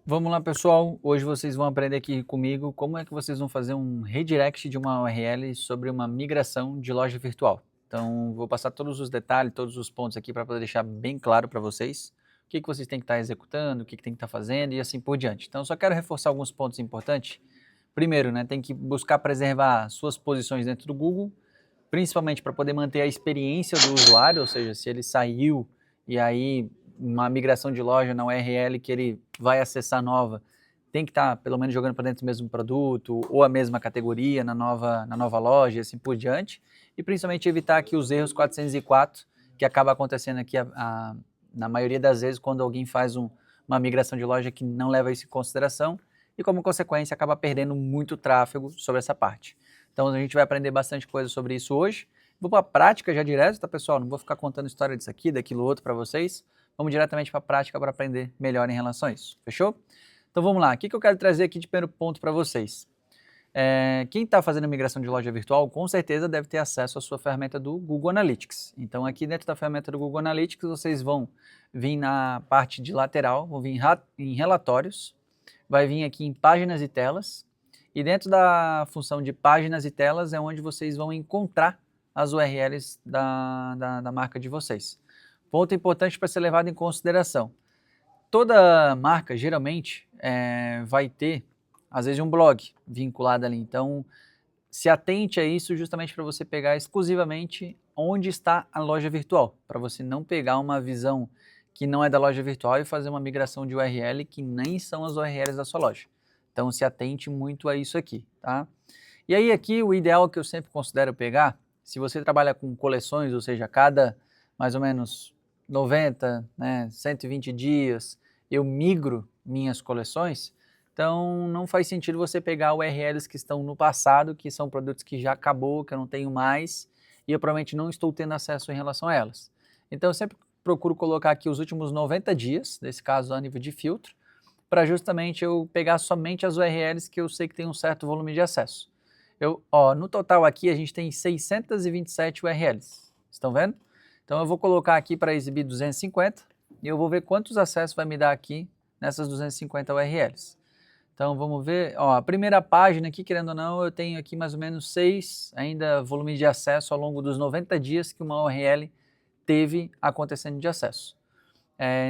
Vamos lá, pessoal. Hoje vocês vão aprender aqui comigo como é que vocês vão fazer um redirect de uma URL sobre uma migração de loja virtual. Então, vou passar todos os detalhes, todos os pontos aqui para poder deixar bem claro para vocês o que vocês têm que estar executando, o que tem que estar fazendo e assim por diante. Então, só quero reforçar alguns pontos importantes. Primeiro, né, tem que buscar preservar suas posições dentro do Google, principalmente para poder manter a experiência do usuário, ou seja, se ele saiu e aí uma migração de loja na URL que ele vai acessar nova, tem que estar pelo menos jogando para dentro do mesmo produto ou a mesma categoria na nova loja e assim por diante. E principalmente evitar aqui os erros 404, que acaba acontecendo aqui na maioria das vezes quando alguém faz uma migração de loja que não leva isso em consideração e como consequência acaba perdendo muito tráfego sobre essa parte. Então a gente vai aprender bastante coisa sobre isso hoje. Vou para a prática já direto, tá pessoal? Não vou ficar contando história disso aqui, daquilo outro para vocês. Vamos diretamente para a prática para aprender melhor em relação a isso, fechou? Então vamos lá, o que eu quero trazer aqui de primeiro ponto para vocês? Quem está fazendo migração de loja virtual, com certeza deve ter acesso à sua ferramenta do Google Analytics. Então aqui dentro da ferramenta do Google Analytics, vocês vão vir na parte de lateral, vão vir em relatórios, vai vir aqui em páginas e telas, e dentro da função de páginas e telas é onde vocês vão encontrar as URLs da marca de vocês. Ponto importante para ser levado em consideração. Toda marca, geralmente, vai ter, às vezes, um blog vinculado ali. Então, se atente a isso justamente para você pegar exclusivamente onde está a loja virtual, para você não pegar uma visão que não é da loja virtual e fazer uma migração de URL que nem são as URLs da sua loja. Então, se atente muito a isso aqui, tá? E aí, aqui, o ideal que eu sempre considero pegar, se você trabalha com coleções, ou seja, cada mais ou menos 90, né, 120 dias, eu migro minhas coleções, então não faz sentido você pegar URLs que estão no passado, que são produtos que já acabou, que eu não tenho mais, e eu provavelmente não estou tendo acesso em relação a elas. Então eu sempre procuro colocar aqui os últimos 90 dias, nesse caso a nível de filtro, para justamente eu pegar somente as URLs que eu sei que tem um certo volume de acesso. No total aqui a gente tem 627 URLs, estão vendo? Então eu vou colocar aqui para exibir 250 e eu vou ver quantos acessos vai me dar aqui nessas 250 URLs. Então vamos ver, a primeira página aqui, querendo ou não, eu tenho aqui mais ou menos 6 ainda volume de acesso ao longo dos 90 dias que uma URL teve acontecendo de acesso.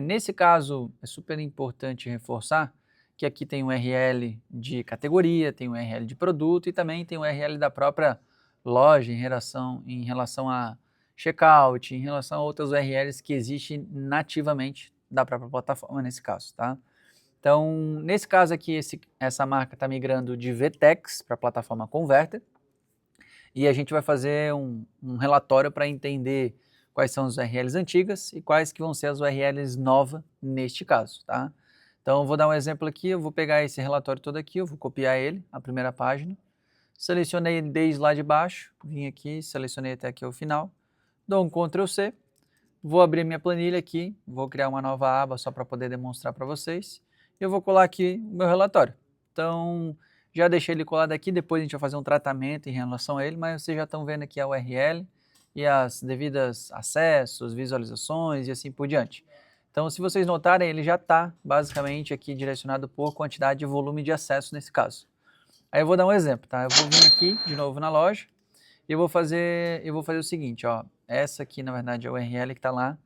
Nesse caso, é super importante reforçar que aqui tem um URL de categoria, tem um URL de produto e também tem um URL da própria loja em relação a checkout, em relação a outras URLs que existem nativamente da própria plataforma nesse caso, tá? Então, nesse caso aqui, essa marca está migrando de VTEX para a plataforma Converter e a gente vai fazer um relatório para entender quais são as URLs antigas e quais que vão ser as URLs novas neste caso, tá? Então, eu vou dar um exemplo aqui, eu vou pegar esse relatório todo aqui, eu vou copiar ele, a primeira página, selecionei ele desde lá de baixo, vim aqui, selecionei até aqui o final, dou um Ctrl C, vou abrir minha planilha aqui, vou criar uma nova aba só para poder demonstrar para vocês, e eu vou colar aqui o meu relatório. Então, já deixei ele colado aqui, depois a gente vai fazer um tratamento em relação a ele, mas vocês já estão vendo aqui a URL e as devidas acessos, visualizações e assim por diante. Então, se vocês notarem, ele já está basicamente aqui direcionado por quantidade de volume de acesso nesse caso. Aí eu vou dar um exemplo, tá? Eu vou vir aqui de novo na loja e eu vou fazer o seguinte, ó. Essa aqui, na verdade, é a URL que está lá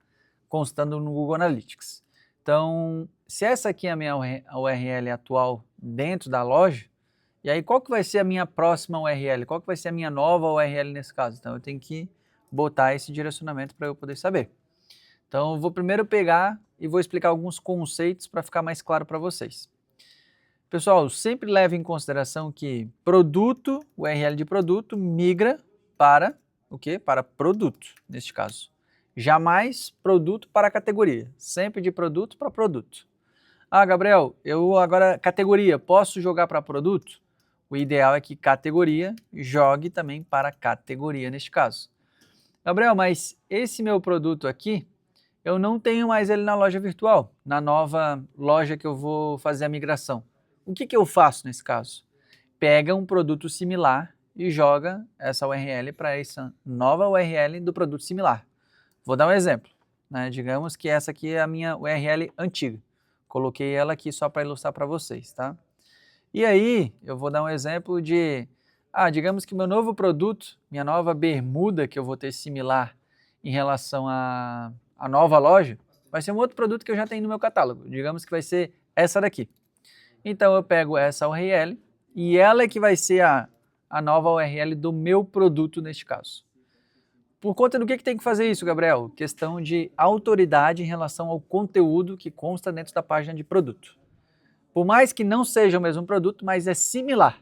constando no Google Analytics. Então, se essa aqui é a minha URL atual dentro da loja, e aí qual que vai ser a minha próxima URL? Qual que vai ser a minha nova URL nesse caso? Então, eu tenho que botar esse direcionamento para eu poder saber. Então, eu vou primeiro pegar e vou explicar alguns conceitos para ficar mais claro para vocês. Pessoal, sempre leve em consideração que produto, o URL de produto, migra para o quê? Para produto, neste caso. Jamais produto para categoria, sempre de produto para produto. Ah, Gabriel, eu agora categoria, posso jogar para produto? O ideal é que categoria jogue também para categoria neste caso. Gabriel, mas esse meu produto aqui, eu não tenho mais ele na loja virtual, na nova loja que eu vou fazer a migração. O que eu faço nesse caso? Pega um produto similar e joga essa URL para essa nova URL do produto similar. Vou dar um exemplo, né? Digamos que essa aqui é a minha URL antiga. Coloquei ela aqui só para ilustrar para vocês, tá? E aí, eu vou dar um exemplo de, digamos que meu novo produto, minha nova bermuda que eu vou ter similar em relação à nova loja, vai ser um outro produto que eu já tenho no meu catálogo. Digamos que vai ser essa daqui. Então eu pego essa URL e ela é que vai ser a nova URL do meu produto neste caso. Por conta do que tem que fazer isso, Gabriel? Questão de autoridade em relação ao conteúdo que consta dentro da página de produto. Por mais que não seja o mesmo produto, mas é similar.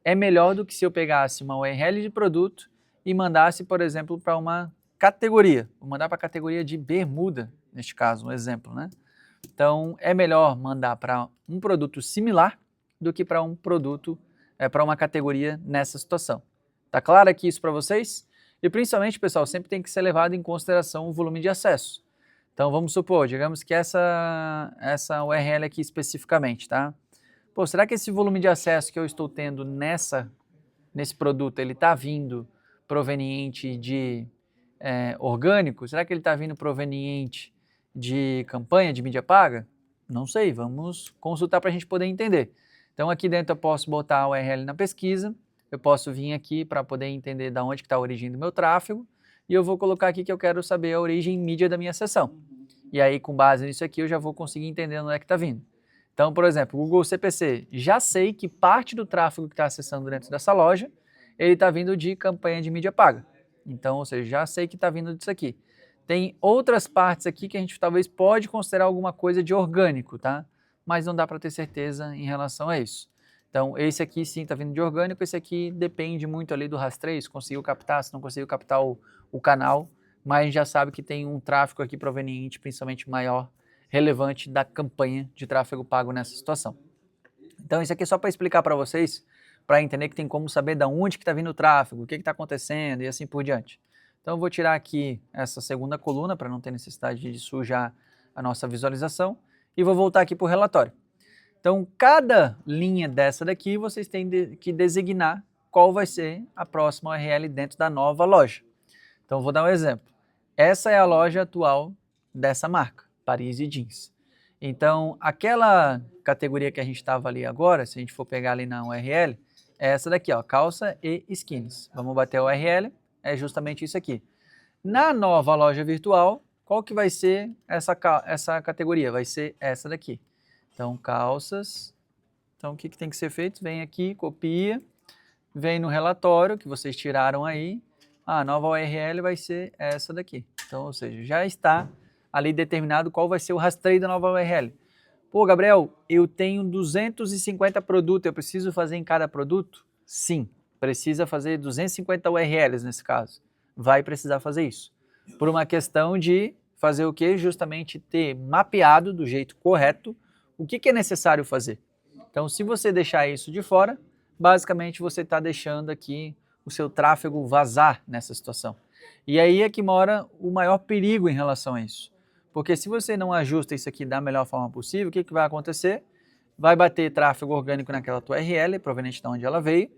É melhor do que se eu pegasse uma URL de produto e mandasse, por exemplo, para uma categoria. Vou mandar para a categoria de bermuda, neste caso, um exemplo, né? Então, é melhor mandar para um produto similar do que para um produto, para uma categoria nessa situação. Tá claro aqui isso para vocês? E principalmente, pessoal, sempre tem que ser levado em consideração o volume de acesso. Então, vamos supor, digamos que essa URL aqui especificamente, tá? Pô, será que esse volume de acesso que eu estou tendo nesse produto, ele está vindo proveniente de orgânico? Será que ele está vindo proveniente de campanha, de mídia paga? Não sei, vamos consultar para a gente poder entender. Então, aqui dentro eu posso botar a URL na pesquisa, eu posso vir aqui para poder entender de onde está a origem do meu tráfego, e eu vou colocar aqui que eu quero saber a origem mídia da minha sessão. E aí, com base nisso aqui, eu já vou conseguir entender onde é que está vindo. Então, por exemplo, Google CPC, já sei que parte do tráfego que está acessando dentro dessa loja, ele está vindo de campanha de mídia paga. Então, ou seja, já sei que está vindo disso aqui. Tem outras partes aqui que a gente talvez pode considerar alguma coisa de orgânico, tá? Mas não dá para ter certeza em relação a isso. Então, esse aqui sim está vindo de orgânico, esse aqui depende muito ali do rastreio, se conseguiu captar, se não conseguiu captar o canal, mas a gente já sabe que tem um tráfego aqui proveniente, principalmente maior, relevante da campanha de tráfego pago nessa situação. Então, isso aqui é só para explicar para vocês, para entender que tem como saber de onde que está vindo o tráfego, o que está acontecendo e assim por diante. Então, eu vou tirar aqui essa segunda coluna para não ter necessidade de sujar a nossa visualização e vou voltar aqui para o relatório. Então, cada linha dessa daqui, vocês têm que designar qual vai ser a próxima URL dentro da nova loja. Então, vou dar um exemplo. Essa é a loja atual dessa marca, Paris e Jeans. Então, aquela categoria que a gente estava ali agora, se a gente for pegar ali na URL, é essa daqui, ó, calça e skins. Vamos bater a URL, é justamente isso aqui. Na nova loja virtual, qual que vai ser essa categoria? Vai ser essa daqui. Então, calças. Então, o que tem que ser feito? Vem aqui, copia, vem no relatório que vocês tiraram aí. A nova URL vai ser essa daqui. Então, ou seja, já está ali determinado qual vai ser o rastreio da nova URL. Pô, Gabriel, eu tenho 250 produtos, eu preciso fazer em cada produto? Sim, precisa fazer 250 URLs nesse caso. Vai precisar fazer isso. Por uma questão de fazer o quê? Justamente ter mapeado do jeito correto o que é necessário fazer. Então, se você deixar isso de fora, basicamente você está deixando aqui o seu tráfego vazar nessa situação. E aí é que mora o maior perigo em relação a isso. Porque se você não ajusta isso aqui da melhor forma possível, o que vai acontecer? Vai bater tráfego orgânico naquela tua URL, proveniente de onde ela veio.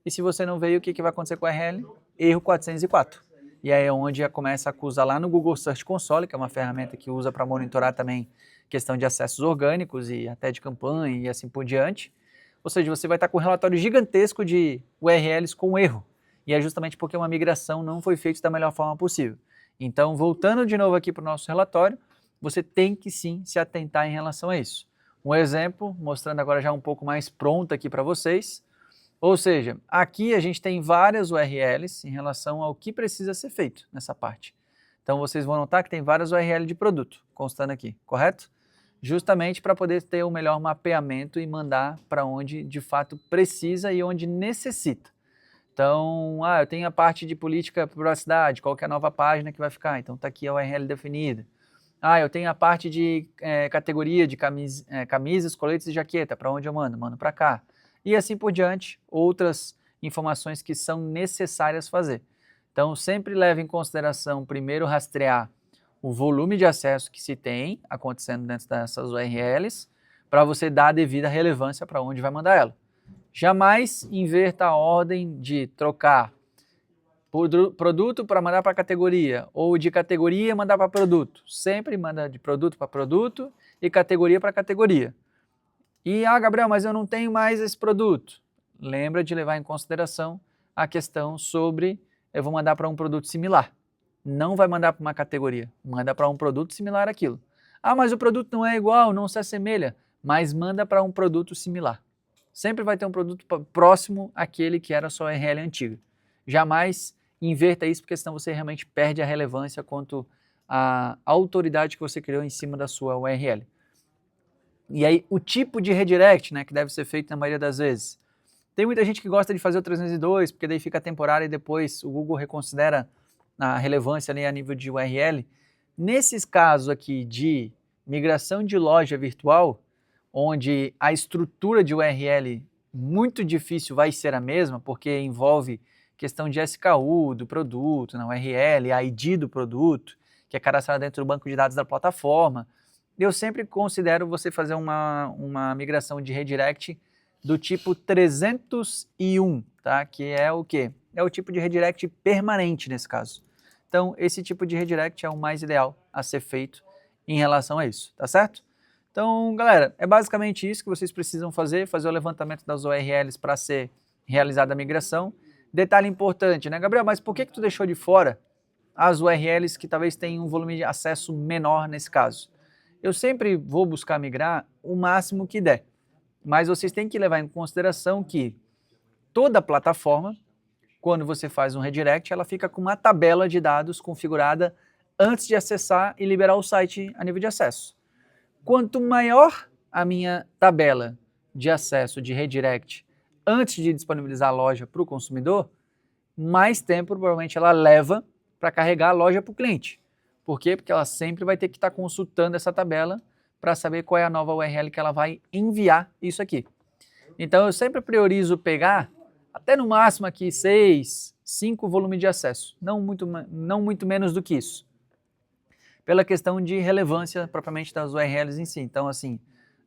E se você não veio, o que vai acontecer com a URL? Erro 404. E aí é onde começa a acusar lá no Google Search Console, que é uma ferramenta que usa para monitorar também questão de acessos orgânicos e até de campanha e assim por diante. Ou seja, você vai estar com um relatório gigantesco de URLs com erro. E é justamente porque uma migração não foi feita da melhor forma possível. Então, voltando de novo aqui para o nosso relatório, você tem que sim se atentar em relação a isso. Um exemplo, mostrando agora já um pouco mais pronto aqui para vocês. Ou seja, aqui a gente tem várias URLs em relação ao que precisa ser feito nessa parte. Então, vocês vão notar que tem várias URLs de produto constando aqui, correto? Justamente para poder ter o melhor mapeamento e mandar para onde de fato precisa e onde necessita. Então, eu tenho a parte de política para privacidade, qual que é a nova página que vai ficar? Então, está aqui a URL definida. Eu tenho a parte de categoria de camisas, coletes e jaqueta, para onde eu mando? Mando para cá. E assim por diante, outras informações que são necessárias fazer. Então, sempre leve em consideração, primeiro, rastrear o volume de acesso que se tem acontecendo dentro dessas URLs, para você dar a devida relevância para onde vai mandar ela. Jamais inverta a ordem de trocar produto para mandar para categoria, ou de categoria mandar para produto. Sempre manda de produto para produto e categoria para categoria. E, Gabriel, mas eu não tenho mais esse produto. Lembra de levar em consideração a questão sobre eu vou mandar para um produto similar. Não vai mandar para uma categoria, manda para um produto similar àquilo. Mas o produto não é igual, não se assemelha, mas manda para um produto similar. Sempre vai ter um produto próximo àquele que era a sua URL antiga. Jamais inverta isso, porque senão você realmente perde a relevância quanto à autoridade que você criou em cima da sua URL. E aí, o tipo de redirect, né, que deve ser feito na maioria das vezes. Tem muita gente que gosta de fazer o 302, porque daí fica temporário e depois o Google reconsidera a relevância ali a nível de URL. Nesses casos aqui de migração de loja virtual, onde a estrutura de URL muito difícil vai ser a mesma, porque envolve questão de SKU do produto, na URL, ID do produto, que é cadastrado dentro do banco de dados da plataforma. Eu sempre considero você fazer uma migração de redirect do tipo 301, tá? Que é o quê? É o tipo de redirect permanente nesse caso. Então, esse tipo de redirect é o mais ideal a ser feito em relação a isso, tá certo? Então, galera, é basicamente isso que vocês precisam fazer o levantamento das URLs para ser realizada a migração. Detalhe importante, né, Gabriel, mas por que tu deixou de fora as URLs que talvez tenham um volume de acesso menor nesse caso? Eu sempre vou buscar migrar o máximo que der, mas vocês têm que levar em consideração que toda plataforma, quando você faz um redirect, ela fica com uma tabela de dados configurada antes de acessar e liberar o site a nível de acesso. Quanto maior a minha tabela de acesso de redirect antes de disponibilizar a loja para o consumidor, mais tempo provavelmente ela leva para carregar a loja para o cliente. Por quê? Porque ela sempre vai ter que estar consultando essa tabela para saber qual é a nova URL que ela vai enviar isso aqui. Então eu sempre priorizo pegar até no máximo aqui 6, 5 volumes de acesso, não muito menos do que isso, pela questão de relevância propriamente das URLs em si. Então assim,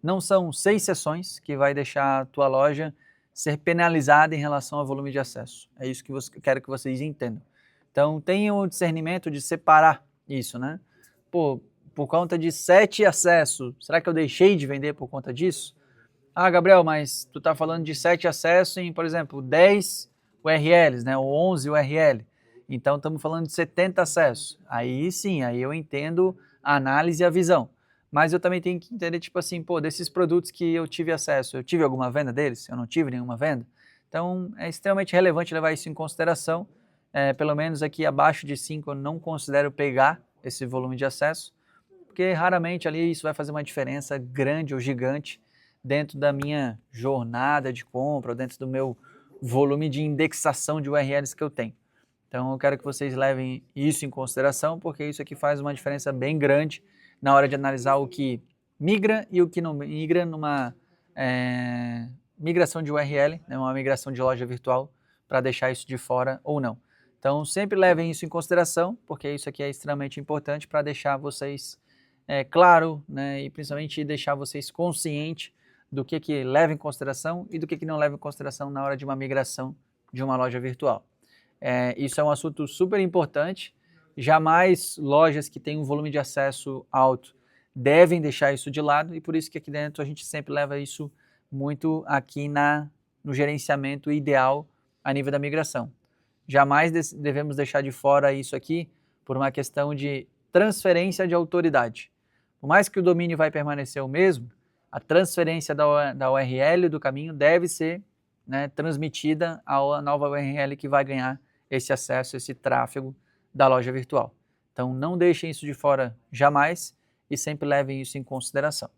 não são 6 sessões que vai deixar a tua loja ser penalizada em relação ao volume de acesso. É isso que eu quero que vocês entendam. Então tenham o discernimento de separar isso, né? Pô, por conta de 7 acessos, será que eu deixei de vender por conta disso? Gabriel, mas tu está falando de 7 acessos em, por exemplo, 10 URLs, né, ou 11 URL. Então, estamos falando de 70 acessos. Aí sim, aí eu entendo a análise e a visão. Mas eu também tenho que entender, tipo assim, pô, desses produtos que eu tive acesso, eu tive alguma venda deles? Eu não tive nenhuma venda? Então, é extremamente relevante levar isso em consideração. Pelo menos aqui abaixo de 5 eu não considero pegar esse volume de acesso, porque raramente ali isso vai fazer uma diferença grande ou gigante dentro da minha jornada de compra, dentro do meu volume de indexação de URLs que eu tenho. Então eu quero que vocês levem isso em consideração, porque isso aqui faz uma diferença bem grande na hora de analisar o que migra e o que não migra numa migração de URL, né, uma migração de loja virtual, para deixar isso de fora ou não. Então sempre levem isso em consideração, porque isso aqui é extremamente importante para deixar vocês claro, né, e principalmente deixar vocês conscientes do que leva em consideração e do que não leva em consideração na hora de uma migração de uma loja virtual. Isso é um assunto super importante. Jamais lojas que têm um volume de acesso alto devem deixar isso de lado, e por isso que aqui dentro a gente sempre leva isso muito aqui no gerenciamento ideal a nível da migração. Jamais devemos deixar de fora isso aqui por uma questão de transferência de autoridade. Por mais que o domínio vai permanecer o mesmo, a transferência da URL do caminho deve ser, né, transmitida à nova URL que vai ganhar esse acesso, esse tráfego da loja virtual. Então não deixem isso de fora jamais e sempre levem isso em consideração.